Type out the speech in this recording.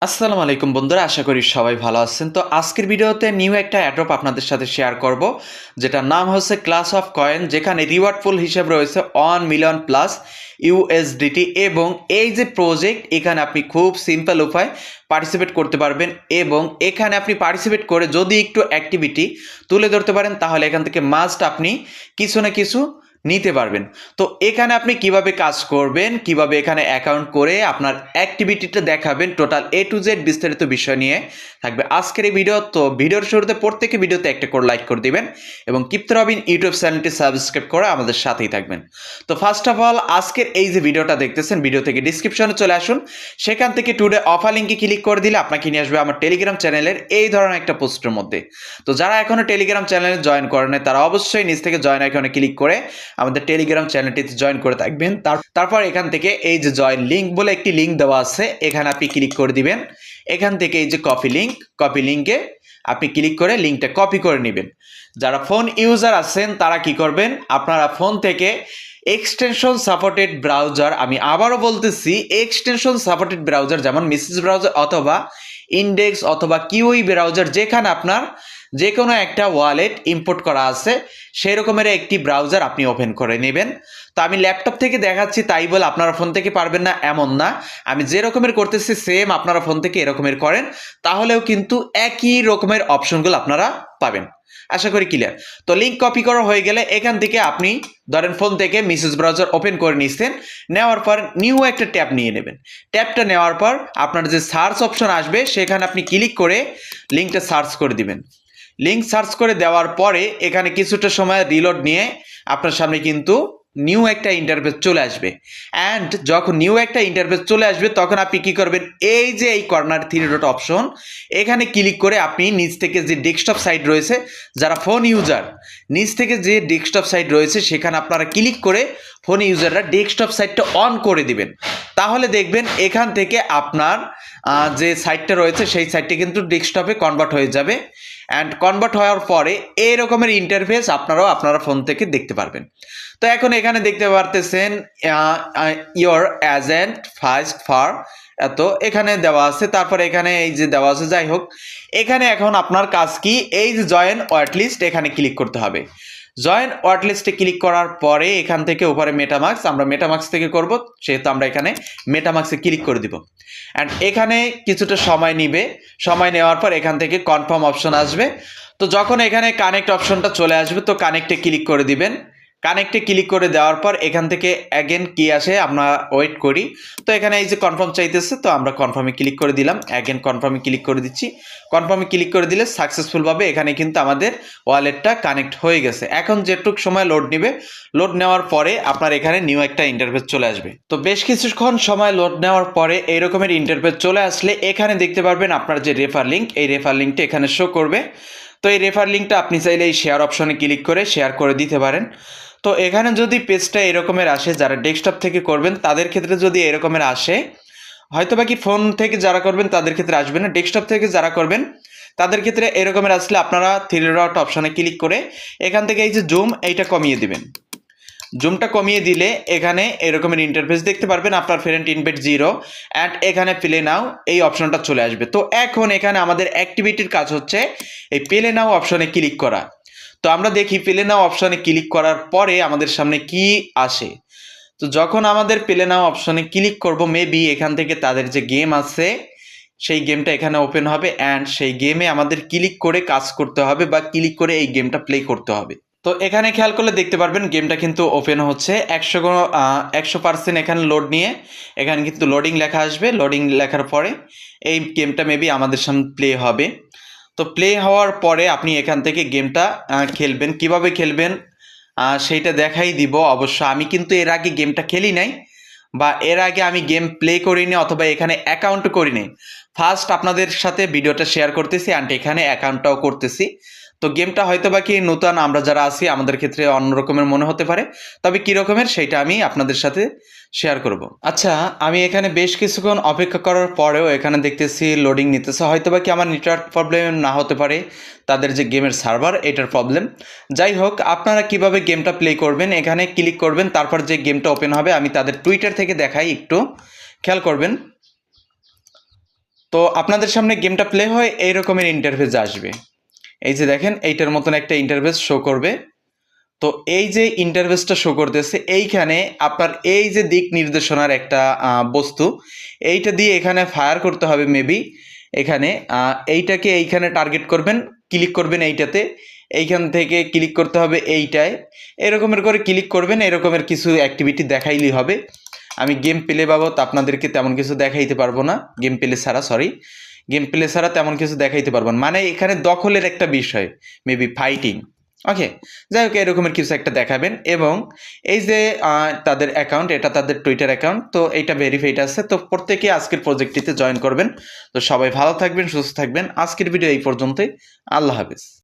আসসালামু আলাইকুম বন্ধুরা, আশা করি সবাই ভালো আছেন। তো আজকের ভিডিওতে নিউ একটা অ্যাড্রপ আপনাদের সাথে শেয়ার করব, যেটার নাম হচ্ছে ক্লাস অফ কয়েন, যেখানে রিওয়ার্ড পুল হিসেবে রয়েছে 1 মিলিয়ন প্লাস ইউএসডিটি। এবং এই যে প্রজেক্ট, এখানে আপনি খুব সিম্পল উপায় পার্টিসিপেট করতে পারবেন। এবং এখানে আপনি পার্টিসিপেট করে যদি একটু অ্যাক্টিভিটি তুলে ধরতে পারেন, তাহলে এখান থেকে মাস্ট আপনি কিছু না কিছু নিতে পারবেন। তো এখানে আপনি কিভাবে কাজ করবেন, কিভাবে এখানে অ্যাকাউন্ট করে আপনার অ্যাক্টিভিটিটা দেখাবেন, টোটাল এ টু জেড বিস্তারিত বিষয় নিয়ে থাকবে আজকের এই ভিডিও। তো ভিডিওর শুরুতে প্রত্যেকে ভিডিওতে একটা করে লাইক করে দিবেন এবং কিপ্তে রবিন ইউটিউব চ্যানেলটি সাবস্ক্রাইব করে আমাদের সাথেই থাকবেন। তো ফার্স্ট অফ অল, আজকের এই যে ভিডিওটা দেখতেছেন, ভিডিও থেকে ডিসক্রিপশনে চলে আসুন, সেখান থেকে টুডে অফার লিঙ্কে ক্লিক করে দিলে আপনাকে নিয়ে আসবে আমার টেলিগ্রাম চ্যানেলের এই ধরনের একটা পোস্টের মধ্যে। তো যারা এখনো টেলিগ্রাম চ্যানেলে জয়েন করেন তারা অবশ্যই নিচ থেকে জয়েন আইকনে ক্লিক করে আমাদের টেলিগ্রাম চ্যানেলটিতে জয়েন করে থাকবেন। তারপর এখান থেকে এই যে জয়েন লিঙ্ক বলে একটি লিঙ্ক দেওয়া আছে, এখানে আপনি ক্লিক করে দিবেন। এখান থেকে এই যে কপি লিঙ্কে আপনি ক্লিক করে লিঙ্কটা কপি করে নেবেন। যারা ফোন ইউজার আছেন তারা কি করবেন, আপনারা ফোন থেকে এক্সটেনশন সাপোর্টেড ব্রাউজার, আমি আবারও বলতেছি এক্সটেনশন সাপোর্টেড ব্রাউজার, যেমন মেসেজ ব্রাউজার অথবা ইন্ডেক্স অথবা কিউই ব্রাউজার, যেখানে আপনার যে কোনো একটা ওয়ালেট ইম্পোর্ট করা আছে সেই রকমের একটি ব্রাউজার আপনি ওপেন করে নেবেন। তো আমি ল্যাপটপ থেকে দেখাচ্ছি তাই বলে আপনারা ফোন থেকে পারবেন না এমন না, আমি যে রকমের করতেছি সেম আপনারা ফোন থেকে এরকমের করেন, তাহলেও কিন্তু একই রকমের অপশনগুলো আপনারা পাবেন। আশা করি ক্লিয়ার। তো লিঙ্ক কপি করা হয়ে গেলে এখান থেকে আপনি ধরেন ফোন থেকে মেসেজ ব্রাউজার ওপেন করে নিচ্ছেন, নেওয়ার পর নিউ একটা ট্যাব নিয়ে নেবেন। ট্যাবটা নেওয়ার পর আপনার যে সার্চ অপশন আসবে সেখানে আপনি ক্লিক করে লিঙ্কটা সার্চ করে দিবেন। লিঙ্ক সার্চ করে দেওয়ার পরে এখানে কিছুটা সময় রিলোড নিয়ে আপনার সামনে কিন্তু নিউ একটা ইন্টারফেস চলে আসবে। অ্যান্ড যখন নিউ একটা ইন্টারফেস চলে আসবে তখন আপনি কি করবেন, এই যে এই কর্নার 3 ডট অপশন, এখানে ক্লিক করে আপনি নিচ থেকে যে ডেস্কটপ সাইট রয়েছে, যারা ফোন ইউজার নিচ থেকে যে ডেস্কটপ সাইট রয়েছে সেখানে আপনারা ক্লিক করে ফোন ইউজাররা ডেস্কটপ সাইটটা অন করে দিবেন। তাহলে দেখবেন এখান থেকে আপনার যে সাইটটা রয়েছে সেই সাইটটি কিন্তু ডেস্কটপে কনভার্ট হয়ে যাবে। অ্যান্ড কনভার্ট হওয়ার পরে এই রকমের ইন্টারফেস আপনারা ফোন থেকে দেখতে পারবেন। তো এখন এখানে দেখতে পারতেছেন ইয়োর এজেন্ট ফার্স্ট ফর এত এখানে দেওয়া আছে, তারপরে এখানে এই যে দেওয়া আছে। যাই হোক, এখানে এখন আপনার কাজ কি, এই যে জয়েন ওয়াট লিস্ট এখানে ক্লিক করতে হবে। জয়েন ওয়াট লিস্টে ক্লিক করার পরে এখান থেকে উপরে মেটামাক্স, আমরা মেটামাক্স থেকে করব, সেহেতু আমরা এখানে মেটামাক্সে ক্লিক করে দিব। অ্যান্ড এখানে কিছুটা সময় নিবে, সময় নেওয়ার পর এখান থেকে কনফার্ম অপশন আসবে। তো যখন এখানে কানেক্ট অপশনটা চলে আসবে তো কানেক্টে ক্লিক করে দিবেন। কানেক্টে ক্লিক করে দেওয়ার পর এখান থেকে অ্যাগেন কি আসে আমরা ওয়েট করি। তো এখানে এই যে কনফার্ম চাইতেছে, তো আমরা কনফার্মে ক্লিক করে দিলাম, অ্যাগেন কনফার্মে ক্লিক করে দিচ্ছি। কনফার্মে ক্লিক করে দিলে সাকসেসফুলভাবে এখানে কিন্তু আমাদের ওয়ালেটটা কানেক্ট হয়ে গেছে। এখন যেটুক সময় লোড নেবে, লোড নেওয়ার পরে আপনার এখানে নিউ একটা ইন্টারফেস চলে আসবে। তো বেশ কিছুক্ষণ সময় লোড নেওয়ার পরে এই রকমের ইন্টারফেস চলে আসলে এখানে দেখতে পারবেন আপনার যে রেফার লিঙ্ক, এই রেফার লিঙ্কটা এখানে শো করবে। তো এই রেফার লিঙ্কটা আপনি চাইলে এই শেয়ার অপশনে ক্লিক করে শেয়ার করে দিতে পারেন। তো এখানে যদি পেজটা এরকমের আসে, যারা ডেস্কটপ থেকে করবেন তাদের ক্ষেত্রে যদি এরকমের আসে, হয়তো বা কি ফোন থেকে যারা করবেন তাদের ক্ষেত্রে আসবে না, ডেস্কটপ থেকে যারা করবেন তাদের ক্ষেত্রে এরকমের আসলে আপনারা 3 ডট অপশনে ক্লিক করে এখান থেকে এই যে জুম এইটা কমিয়ে দিবেন। জুমটা কমিয়ে দিলে এখানে এরকমের ইন্টারফেস দেখতে পারবেন, আপনার ফ্রেন্ড ইনভেট 0 অ্যান্ড এখানে প্লে নাও এই অপশনটা চলে আসবে। তো এখন এখানে আমাদের অ্যাক্টিভিটির কাজ হচ্ছে এই প্লে নাও অপশনে ক্লিক করা। তো আমরা দেখি প্লে নাও অপশনে ক্লিক করার পরে আমাদের সামনে কি আসে। তো যখন আমাদের প্লে নাও অপশনে ক্লিক করব, মেবি এখান থেকে তাদের যে গেম আছে সেই গেমটা এখানে ওপেন হবে অ্যান্ড সেই গেমে আমাদের ক্লিক করে কাজ করতে হবে বা ক্লিক করে এই গেমটা প্লে করতে হবে। তো এখানে খেয়াল করলে দেখতে পারবেন গেমটা কিন্তু ওপেন হচ্ছে 100% এখানে লোড নিয়ে এখানে কিন্তু লোডিং লেখা আসবে। লোডিং লেখার পরে এই গেমটা মেবি আমাদের সামনে প্লে হবে। তো প্লে হওয়ার পরে আপনি এখান থেকে গেমটা খেলবেন। কিভাবে খেলবেন সেইটা দেখাই দিব। অবশ্য আমি কিন্তু এর আগে গেমটা খেলি নাই বা এর আগে আমি গেম প্লে করিনি অথবা এখানে অ্যাকাউন্ট করিনি। ফার্স্ট আপনাদের সাথে ভিডিওটা শেয়ার করতেছি অ্যান্ড এখানে অ্যাকাউন্টটাও করতেছি। তো গেমটা হয়তো বা কি নতুন আমরা যারা আছি আমাদের ক্ষেত্রে অন্য রকমের মনে হতে পারে, তবে কী রকমের সেইটা আমি আপনাদের সাথে শেয়ার করব। আচ্ছা, আমি এখানে বেশ কিছুক্ষণ অপেক্ষা করার পরেও এখানে দেখতেছি লোডিং নিতেছে। হয়তো বা কি আমার নেটওয়ার্ক প্রবলেম না হতে পারে, তাদের যে গেমের সার্ভার এটার প্রবলেম। যাই হোক, আপনারা কিভাবে গেমটা প্লে করবেন, এখানে ক্লিক করবেন, তারপর যে গেমটা ওপেন হবে আমি তাদের টুইটার থেকে দেখাই, একটু খেয়াল করবেন। তো আপনাদের সামনে গেমটা প্লে হয় এই রকমের ইন্টারফেস আসবে। এই যে দেখেন এইটার মতন একটা ইন্টারফেস শো করবে। তো এই যে ইন্টারফেসটা শো করতেছে এইখানে আপনার এই যে দিক নির্দেশনার একটা বস্তু, এইটা দিয়ে এখানে ফায়ার করতে হবে মেবি। এখানে এইটাকে এইখানে টার্গেট করবেন, ক্লিক করবেন এইটাতে, এইখান থেকে ক্লিক করতে হবে এইটায়, এরকমের করে ক্লিক করবেন। এরকমের কিছু অ্যাক্টিভিটি দেখাইলেই হবে। আমি গেম প্লে বাবদ আপনাদেরকে তেমন কিছু দেখাইতে পারবো না, গেম প্লে ছাড়া, গেম প্লে ছাড়া তেমন কিছু দেখাইতে পারবো না, মানে এখানে দখলের একটা বিষয়, মেবি ফাইটিং। ওকে, যাই হোক এরকমের কিছু একটা দেখাবেন। এবং এই যে তাদের অ্যাকাউন্ট, এটা তাদের টুইটার অ্যাকাউন্ট, তো এইটা ভেরিফাইড আছে। তো প্রত্যেকে আজকের প্রজেক্টটিতে জয়েন করবেন। তো সবাই ভালো থাকবেন, সুস্থ থাকবেন। আজকের ভিডিও এই পর্যন্তই। আল্লাহ হাফেজ।